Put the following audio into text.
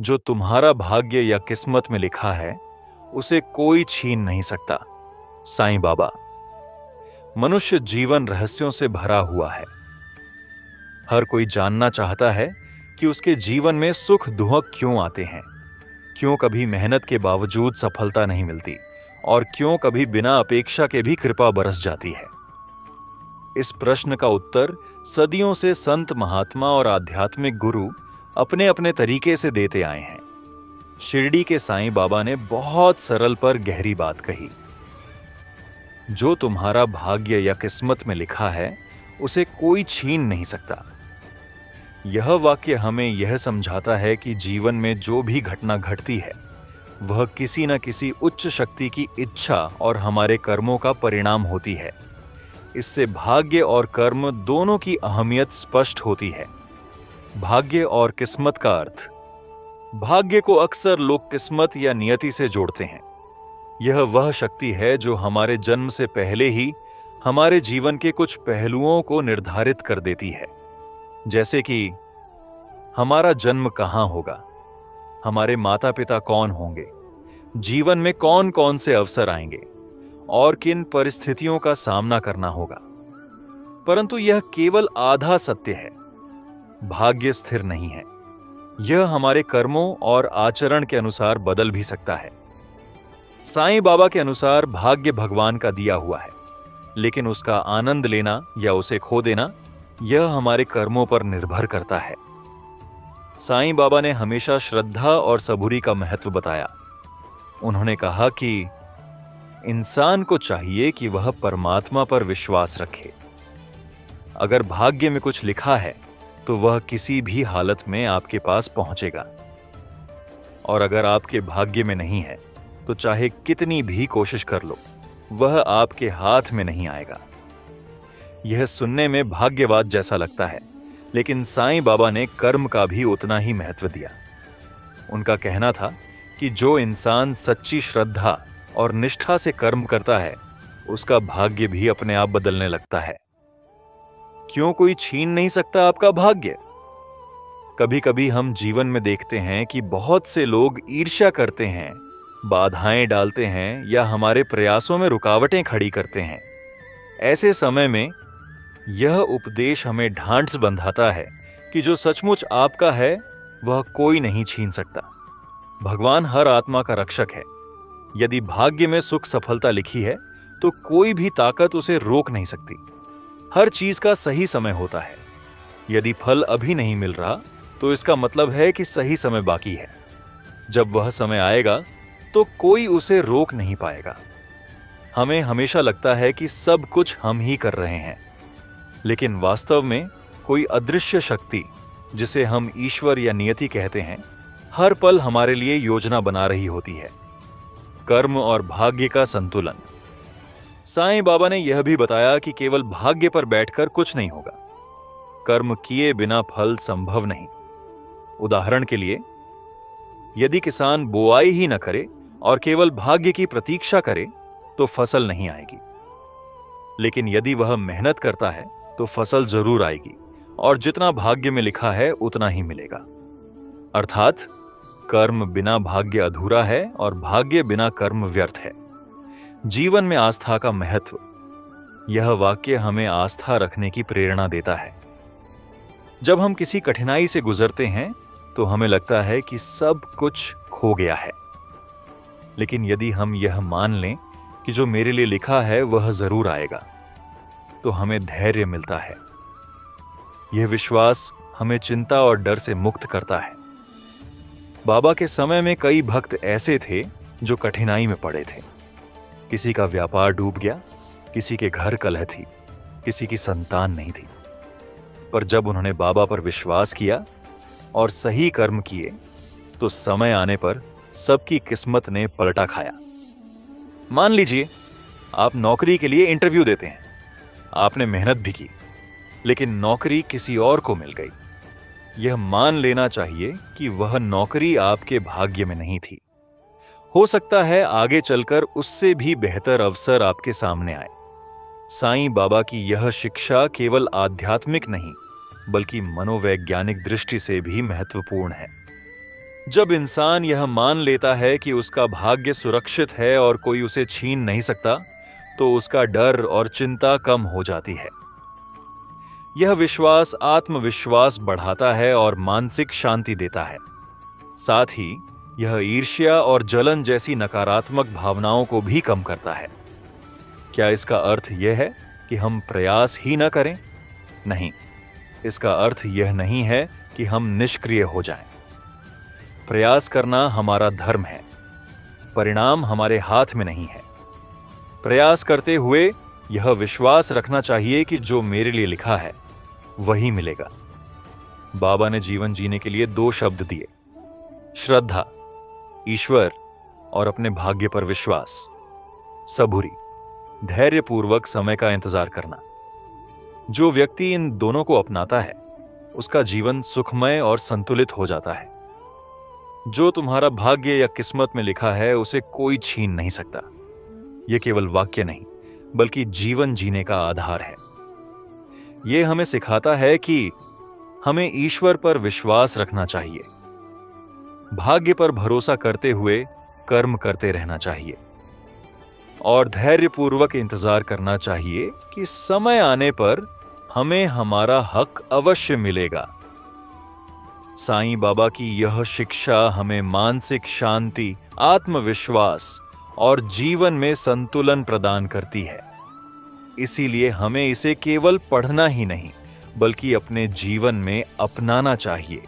जो तुम्हारा भाग्य या किस्मत में लिखा है उसे कोई छीन नहीं सकता। साईं बाबा। मनुष्य जीवन रहस्यों से भरा हुआ है। हर कोई जानना चाहता है कि उसके जीवन में सुख दुख क्यों आते हैं, क्यों कभी मेहनत के बावजूद सफलता नहीं मिलती और क्यों कभी बिना अपेक्षा के भी कृपा बरस जाती है। इस प्रश्न का उत्तर सदियों से संत महात्मा और आध्यात्मिक गुरु अपने अपने तरीके से देते आए हैं। शिरडी के साईं बाबा ने बहुत सरल पर गहरी बात कही। जो तुम्हारा भाग्य या किस्मत में लिखा है उसे कोई छीन नहीं सकता। यह वाक्य हमें यह समझाता है कि जीवन में जो भी घटना घटती है वह किसी न किसी उच्च शक्ति की इच्छा और हमारे कर्मों का परिणाम होती है। इससे भाग्य और कर्म दोनों की अहमियत स्पष्ट होती है। भाग्य और किस्मत का अर्थ। भाग्य को अक्सर लोग किस्मत या नियति से जोड़ते हैं। यह वह शक्ति है जो हमारे जन्म से पहले ही हमारे जीवन के कुछ पहलुओं को निर्धारित कर देती है, जैसे कि हमारा जन्म कहां होगा, हमारे माता पिता कौन होंगे, जीवन में कौन कौन से अवसर आएंगे और किन परिस्थितियों का सामना करना होगा। परंतु यह केवल आधा सत्य है। भाग्य स्थिर नहीं है। यह हमारे कर्मों और आचरण के अनुसार बदल भी सकता है। साईं बाबा के अनुसार भाग्य भगवान का दिया हुआ है, लेकिन उसका आनंद लेना या उसे खो देना यह हमारे कर्मों पर निर्भर करता है। साईं बाबा ने हमेशा श्रद्धा और सबूरी का महत्व बताया। उन्होंने कहा कि इंसान को चाहिए कि वह परमात्मा पर विश्वास रखे। अगर भाग्य में कुछ लिखा है तो वह किसी भी हालत में आपके पास पहुंचेगा, और अगर आपके भाग्य में नहीं है तो चाहे कितनी भी कोशिश कर लो वह आपके हाथ में नहीं आएगा। यह सुनने में भाग्यवाद जैसा लगता है, लेकिन साईं बाबा ने कर्म का भी उतना ही महत्व दिया। उनका कहना था कि जो इंसान सच्ची श्रद्धा और निष्ठा से कर्म करता है उसका भाग्य भी अपने आप बदलने लगता है। क्यों कोई छीन नहीं सकता आपका भाग्य? कभी कभी हम जीवन में देखते हैं कि बहुत से लोग ईर्ष्या करते हैं, बाधाएं डालते हैं या हमारे प्रयासों में रुकावटें खड़ी करते हैं। ऐसे समय में यह उपदेश हमें ढांढस बंधाता है कि जो सचमुच आपका है वह कोई नहीं छीन सकता। भगवान हर आत्मा का रक्षक है। यदि भाग्य में सुख सफलता लिखी है तो कोई भी ताकत उसे रोक नहीं सकती। हर चीज का सही समय होता है। यदि फल अभी नहीं मिल रहा तो इसका मतलब है कि सही समय बाकी है। जब वह समय आएगा तो कोई उसे रोक नहीं पाएगा। हमें हमेशा लगता है कि सब कुछ हम ही कर रहे हैं, लेकिन वास्तव में कोई अदृश्य शक्ति, जिसे हम ईश्वर या नियति कहते हैं, हर पल हमारे लिए योजना बना रही होती है। कर्म और भाग्य का संतुलन। साईं बाबा ने यह भी बताया कि केवल भाग्य पर बैठकर कुछ नहीं होगा। कर्म किए बिना फल संभव नहीं। उदाहरण के लिए, यदि किसान बुआई ही न करे और केवल भाग्य की प्रतीक्षा करे तो फसल नहीं आएगी, लेकिन यदि वह मेहनत करता है तो फसल जरूर आएगी और जितना भाग्य में लिखा है उतना ही मिलेगा। अर्थात कर्म बिना भाग्य अधूरा है और भाग्य बिना कर्म व्यर्थ है। जीवन में आस्था का महत्व। यह वाक्य हमें आस्था रखने की प्रेरणा देता है। जब हम किसी कठिनाई से गुजरते हैं तो हमें लगता है कि सब कुछ खो गया है, लेकिन यदि हम यह मान लें कि जो मेरे लिए लिखा है वह जरूर आएगा, तो हमें धैर्य मिलता है। यह विश्वास हमें चिंता और डर से मुक्त करता है। बाबा के समय में कई भक्त ऐसे थे जो कठिनाई में पड़े थे। किसी का व्यापार डूब गया, किसी के घर कलह थी, किसी की संतान नहीं थी। पर जब उन्होंने बाबा पर विश्वास किया और सही कर्म किए तो समय आने पर सबकी किस्मत ने पलटा खाया। मान लीजिए आप नौकरी के लिए इंटरव्यू देते हैं। आपने मेहनत भी की, लेकिन नौकरी किसी और को मिल गई। यह मान लेना चाहिए कि वह नौकरी आपके भाग्य में नहीं थी। हो सकता है आगे चलकर उससे भी बेहतर अवसर आपके सामने आए। साईं बाबा की यह शिक्षा केवल आध्यात्मिक नहीं बल्कि मनोवैज्ञानिक दृष्टि से भी महत्वपूर्ण है। जब इंसान यह मान लेता है कि उसका भाग्य सुरक्षित है और कोई उसे छीन नहीं सकता, तो उसका डर और चिंता कम हो जाती है। यह विश्वास आत्मविश्वास बढ़ाता है और मानसिक शांति देता है। साथ ही यह ईर्ष्या और जलन जैसी नकारात्मक भावनाओं को भी कम करता है। क्या इसका अर्थ यह है कि हम प्रयास ही न करें? नहीं, इसका अर्थ यह नहीं है कि हम निष्क्रिय हो जाएं। प्रयास करना हमारा धर्म है, परिणाम हमारे हाथ में नहीं है। प्रयास करते हुए यह विश्वास रखना चाहिए कि जो मेरे लिए लिखा है वही मिलेगा। बाबा ने जीवन जीने के लिए 2 शब्द दिए, श्रद्धा, ईश्वर, और अपने भाग्य पर विश्वास, सबूरी, धैर्यपूर्वक समय का इंतजार करना। जो व्यक्ति इन दोनों को अपनाता है उसका जीवन सुखमय और संतुलित हो जाता है। जो तुम्हारा भाग्य या किस्मत में लिखा है उसे कोई छीन नहीं सकता। यह केवल वाक्य नहीं बल्कि जीवन जीने का आधार है। यह हमें सिखाता है कि हमें ईश्वर पर विश्वास रखना चाहिए, भाग्य पर भरोसा करते हुए कर्म करते रहना चाहिए और धैर्यपूर्वक इंतजार करना चाहिए कि समय आने पर हमें हमारा हक अवश्य मिलेगा। साईं बाबा की यह शिक्षा हमें मानसिक शांति, आत्मविश्वास और जीवन में संतुलन प्रदान करती है। इसीलिए हमें इसे केवल पढ़ना ही नहीं बल्कि अपने जीवन में अपनाना चाहिए।